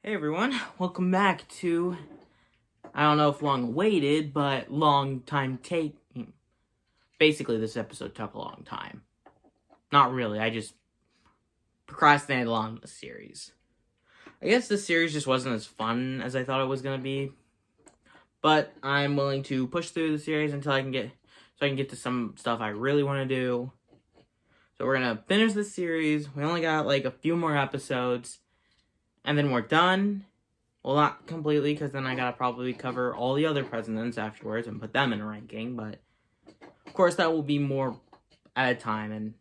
Hey everyone, welcome back to, I don't know if long awaited, but long time taking. Basically, this episode took a long time. Not really, I just procrastinated along the series. I guess this series just wasn't as fun as I thought it was going to be. But I'm willing to push through the series until I can get to some stuff I really want to do. So we're going to finish this series. We only got like a few more episodes. And then we're done. Well, not completely, because then I gotta probably cover all the other presidents afterwards and put them in a ranking, but of course that will be more at a time. And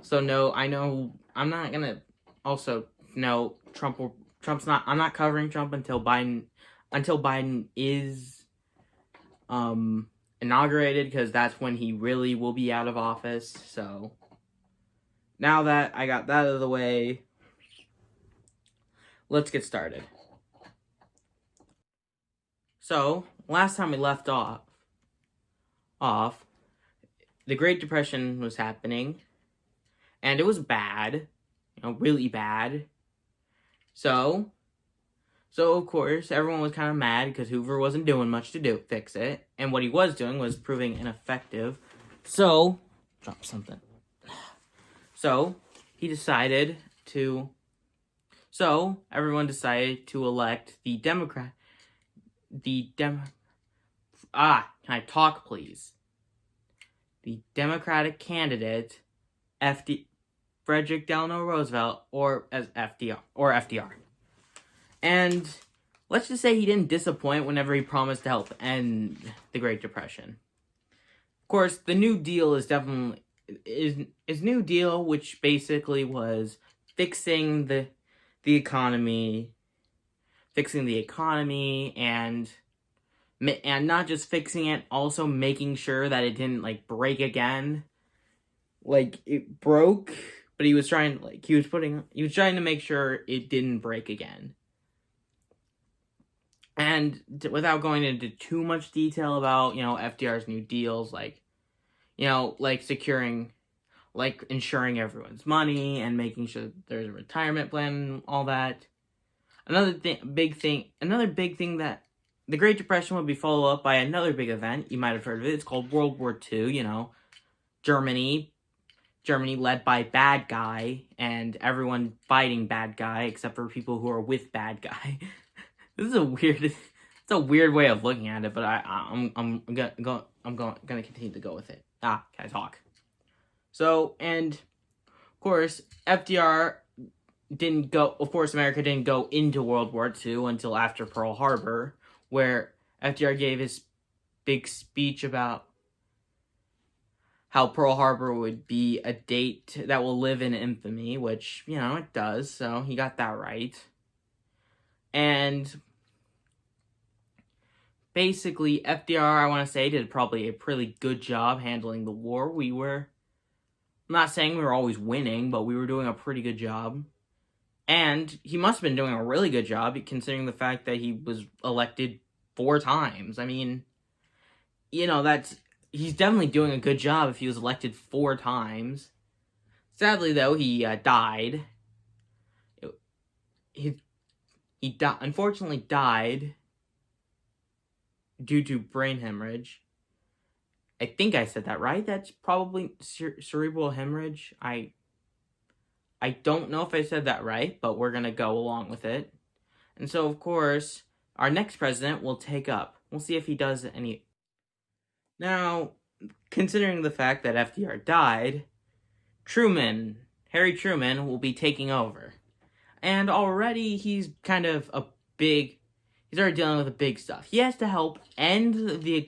so no, I know I'm not gonna also no Trump's not I'm not covering Trump until Biden is inaugurated, because that's when he really will be out of office. So now that I got that out of the way, let's get started. So, last time we left off, the Great Depression was happening, and it was bad, really bad. So of course, everyone was kind of mad because Hoover wasn't doing much to fix it, and what he was doing was proving ineffective. So, drop something. So, everyone decided to elect can I talk, please? The Democratic candidate, Frederick Delano Roosevelt, or FDR. And let's just say he didn't disappoint whenever he promised to help end the Great Depression. Of course, the New Deal is New Deal, which basically was fixing the economy, and not just fixing it, also making sure that it didn't break again. Like, it broke, but he was trying to make sure it didn't break again. And without going into too much detail about, FDR's New Deals, ensuring everyone's money and making sure that there's a retirement plan and all that. Another big thing that the Great Depression would be followed up by another big event. You might have heard of it. It's called World War II. Germany led by bad guy, and everyone fighting bad guy except for people who are with bad guy. This is it's a weird way of looking at it, but I'm gonna continue to go with it. Can I talk? So, and of course, America didn't go into World War II until after Pearl Harbor, where FDR gave his big speech about how Pearl Harbor would be a date that will live in infamy, which, it does, so he got that right. And basically, FDR, I want to say, did probably a pretty good job handling the war. I'm not saying we were always winning, but we were doing a pretty good job. And he must have been doing a really good job, considering the fact that he was elected 4 times. I mean, he's definitely doing a good job if he was elected 4 times. Sadly, though, he died. He unfortunately died due to brain hemorrhage. I think I said that right. That's probably cerebral hemorrhage. I don't know if I said that right, but we're going to go along with it. And so, of course, our next president will take up. We'll see if he does any. Now, considering the fact that FDR died, Harry Truman, will be taking over. And already he's already dealing with the big stuff. He has to help end the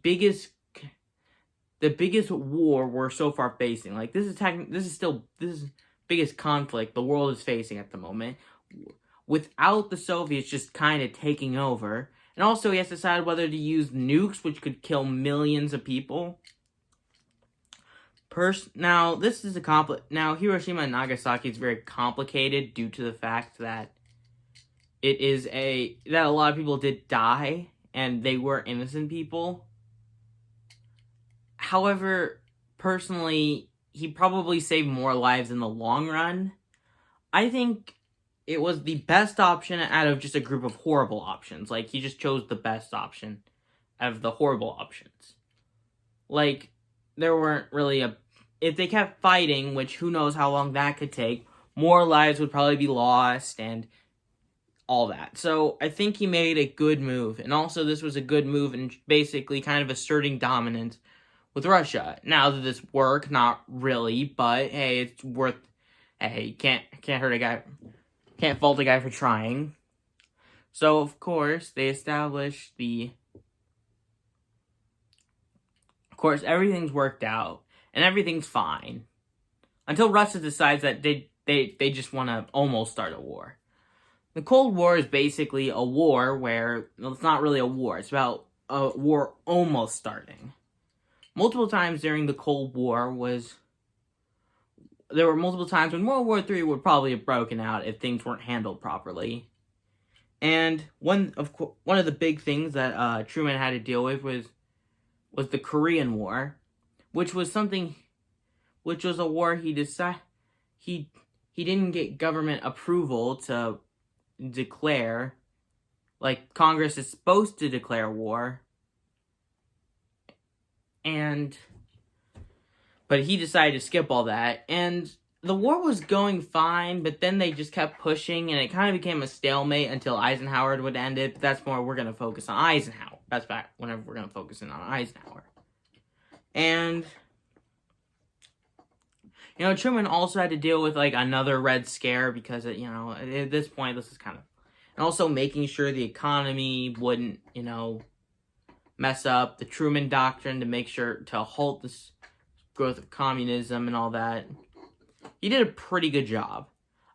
biggest war we're so far facing. This is the biggest conflict the world is facing at the moment, without the Soviets just kind of taking over. And also he has to decide whether to use nukes, which could kill millions of people. Now Hiroshima and Nagasaki is very complicated due to the fact that that a lot of people did die, and they were innocent people. However, personally, he probably saved more lives in the long run. I think it was the best option out of just a group of horrible options. Like, he just chose the best option out of the horrible options. Like, there weren't really if they kept fighting, which who knows how long that could take, more lives would probably be lost and all that. So I think he made a good move. And also this was a good move in basically kind of asserting dominance with Russia. Now, did this work? Not really, but hey, it's worth, hey, can't hurt a guy, can't fault a guy for trying. So of course, they established of course, everything's worked out and everything's fine until Russia decides that they just want to almost start a war. The Cold War is basically a war where, well, it's not really a war. It's about a war almost starting. Multiple times during the Cold War there were multiple times when World War III would probably have broken out if things weren't handled properly. And one of the big things that Truman had to deal with was the Korean War, which was a war he didn't get government approval to declare. Like, Congress is supposed to declare war, but he decided to skip all that, and the war was going fine, but then they just kept pushing, and it kind of became a stalemate until Eisenhower would end it. But that's more, we're going to focus on Eisenhower. That's back whenever we're going to focus in on Eisenhower. And Truman also had to deal with, like, another Red Scare because, at this point, this is kind of... And also making sure the economy wouldn't, mess up. The Truman Doctrine to make sure to halt this growth of communism and all that. He did a pretty good job.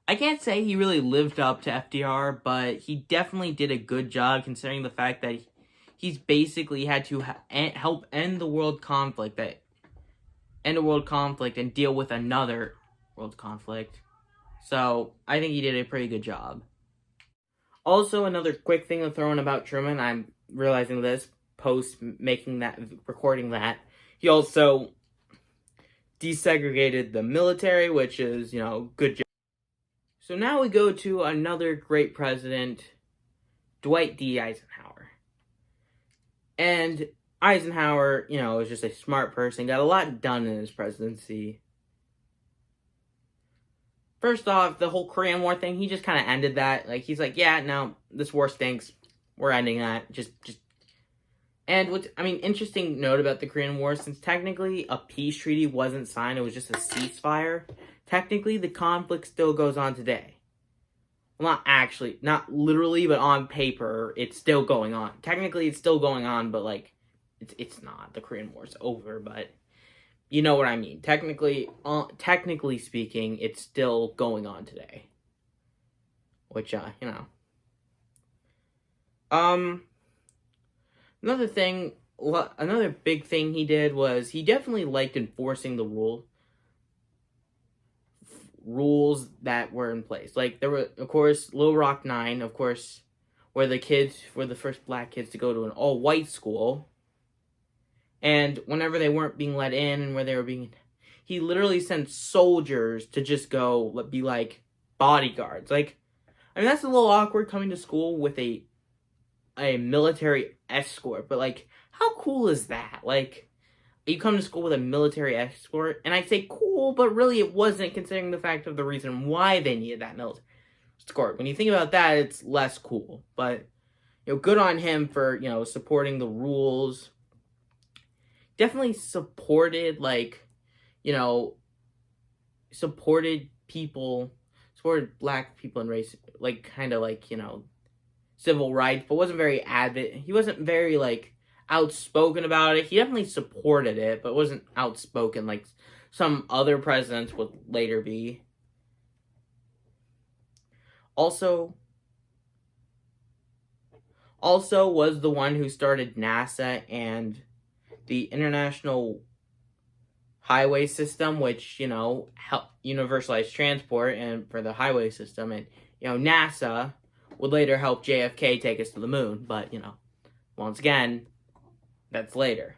I can't say he really lived up to FDR, but he definitely did a good job considering the fact that he's basically had to help end the world conflict, and deal with another world conflict. So, I think he did a pretty good job. Also, another quick thing to throw in about Truman, I'm realizing this recording that, he also desegregated the military, which is, good job. So now we go to another great president, Dwight D Eisenhower. And Eisenhower, is just a smart person, got a lot done in his presidency. First off, the whole Korean War thing, he just kind of ended that. Like, he's like, yeah, no, this war stinks. We're ending that. And interesting note about the Korean War, since technically a peace treaty wasn't signed, it was just a ceasefire, technically the conflict still goes on today. Well, not literally, but on paper, it's still going on. Technically, it's still going on, but, like, it's not. The Korean War's over, but... You know what I mean. Technically speaking, it's still going on today. Which, Another big thing he did was he definitely liked enforcing the rules that were in place. Like, there were, of course, Little Rock 9, of course, where the first black kids to go to an all-white school. And whenever they weren't being let in and where they were he literally sent soldiers to just go be like bodyguards. Like, that's a little awkward coming to school with a military escort, but like, how cool is that? Like, you come to school with a military escort, and I say cool, but really it wasn't considering the fact of the reason why they needed that military escort. When you think about that, it's less cool, but good on him for supporting the rules. Definitely supported, supported black people and race, civil rights, but wasn't very he wasn't very, outspoken about it. He definitely supported it, but wasn't outspoken like some other presidents would later be. Also was the one who started NASA and the International Highway System, which, helped universalize transport and for the highway system. And, NASA would later help JFK take us to the moon. But, once again, that's later.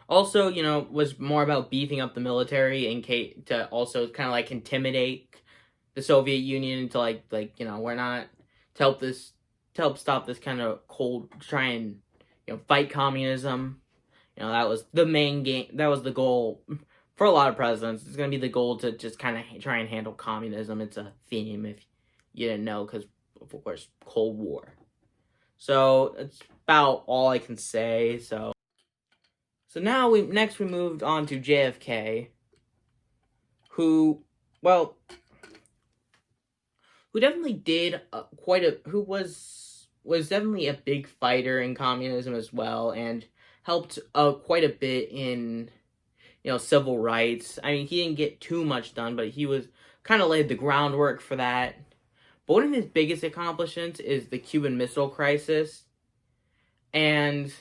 Also, was more about beefing up the military in case to also kind of like intimidate the Soviet Union into we're not to help stop this kind of cold, try and fight communism. That was the main game. That was the goal for a lot of presidents. It's going to be the goal to just kind of try and handle communism. It's a theme if you didn't know, because of course Cold War. So that's about all I can say. So now we moved on to JFK, who definitely did who was definitely a big fighter in communism as well, and helped quite a bit in civil rights. I mean, he didn't get too much done, but he was kind of laid the groundwork for that. But one of his biggest accomplishments is the Cuban Missile Crisis. And,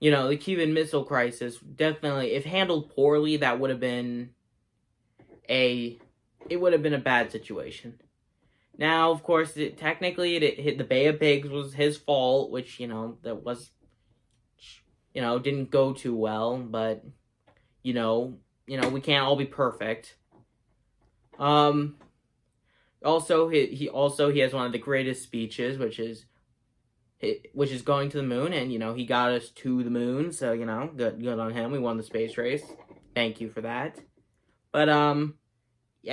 the Cuban Missile Crisis, definitely, if handled poorly, that would have been a bad situation. Now, of course, it hit the Bay of Pigs was his fault, which, that was, didn't go too well, but, we can't all be perfect. Also, he has one of the greatest speeches, which is going to the moon, and he got us to the moon. So good on him. We won the space race. Thank you for that. But I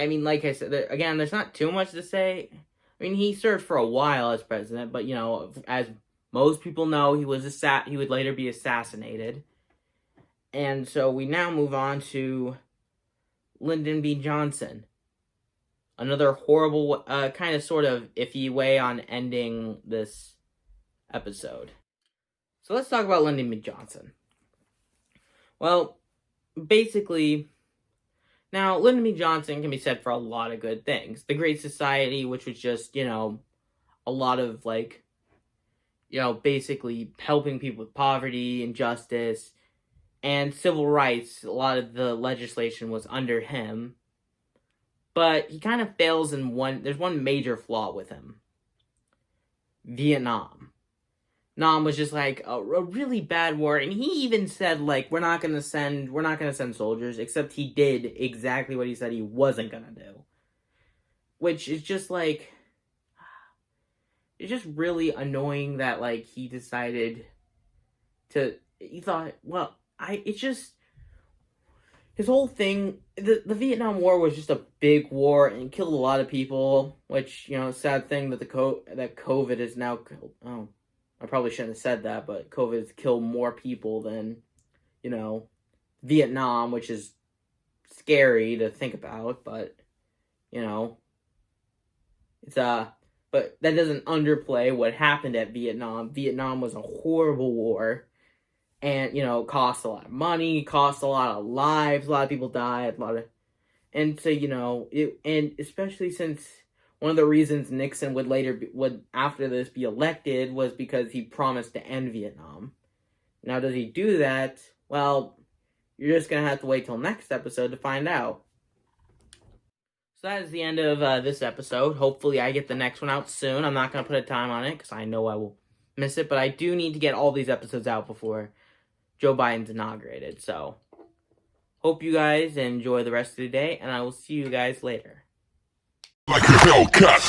mean, like I said, again, there's not too much to say. I mean, he served for a while as president, but as most people know, he would later be assassinated. And so we now move on to Lyndon B. Johnson. Another horrible, kind of sort of iffy way on ending this episode. So let's talk about Lyndon B. Johnson. Well, basically, now Lyndon B. Johnson can be said for a lot of good things. The Great Society, which was just, a lot of, basically helping people with poverty, injustice, and civil rights. A lot of the legislation was under him. But he kind of fails there's one major flaw with him. Vietnam. Vietnam was just a really bad war, and he even said we're not gonna send soldiers, except he did exactly what he said he wasn't gonna do. Which is just it's just really annoying that he decided his whole thing, the Vietnam War was just a big war and killed a lot of people, which, sad thing that that COVID is now killed. Oh, I probably shouldn't have said that, but COVID has killed more people than, Vietnam, which is scary to think about, but, it's, but that doesn't underplay what happened at Vietnam. Vietnam was a horrible war. And, cost a lot of money, cost a lot of lives, a lot of people died, and so, and especially since one of the reasons Nixon would after this be elected was because he promised to end Vietnam. Now, does he do that? Well, you're just going to have to wait till next episode to find out. So that is the end of this episode. Hopefully I get the next one out soon. I'm not going to put a time on it because I know I will miss it, but I do need to get all these episodes out before Joe Biden's inaugurated. So, hope you guys enjoy the rest of the day, and I will see you guys later. Like a Hellcat.